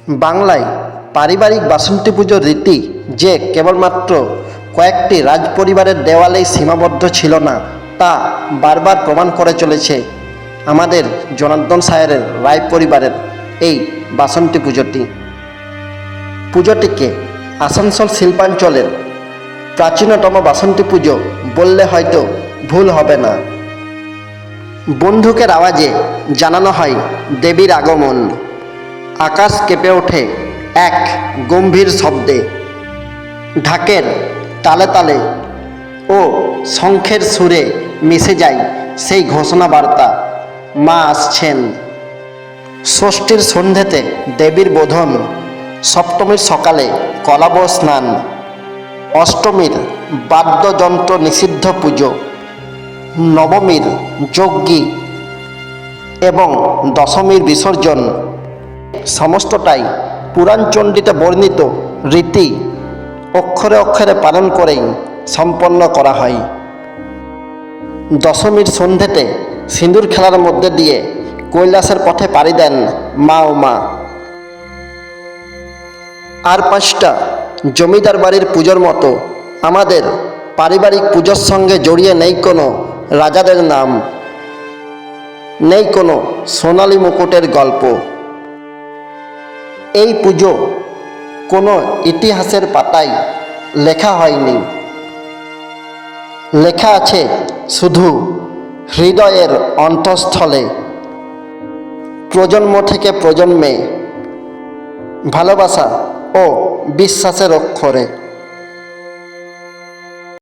বাংলায় পারিবারিক বাসন্তী পুজোর রীতি যে কেবলমাত্র কয়েকটি রাজপরিবারের দেওয়ালেই সীমাবদ্ধ ছিল না, তা বারবার প্রমাণ করে চলেছে আমাদের জনার্দন সাহেরের রায় পরিবারের এই বাসন্তী পুজোটিকে আসানসোল শিল্পাঞ্চলের প্রাচীনতম বাসন্তী পুজো বললে হয়তো ভুল হবে না। বন্দুকের আওয়াজে জানানো হয় দেবীর আগমন, আকাশ কেঁপে ওঠে এক গম্ভীর শব্দে, ঢাকের তালে তালে ও শঙ্খের সুরে মিশে যায় সেই ঘোষণা বার্তা, মা আসছেন। ষষ্ঠীর সন্ধ্যেতে দেবীর বোধন, সপ্তমীর সকালে কলাব স্নান, অষ্টমীর বাদ্যযন্ত্র নিষিদ্ধ পুজো, নবমীর যজ্ঞী এবং দশমীর বিসর্জন, সমস্তটাই পুরাণচণ্ডীতে বর্ণিত রীতি অক্ষরে অক্ষরে পালন করেই সম্পন্ন করা হয়। দশমীর সন্ধ্যেতে সিঁদুর খেলার মধ্যে দিয়ে কৈলাসের পথে পাড়ি দেন মা ও মা। আর পাঁচটা জমিদার বাড়ির পুজোর মতো আমাদের পারিবারিক পুজোর সঙ্গে জড়িয়ে নেই কোনো রাজাদের নাম, নেই কোনো সোনালী মুকুটের গল্প। এই পুজো কোনো ইতিহাসের পাতায় লেখা হয়নি, লেখা আছে শুধু হৃদয়ের অন্তঃস্থলে, প্রজন্ম থেকে প্রজন্মে ভালোবাসা ও বিশ্বাসের অক্ষরে।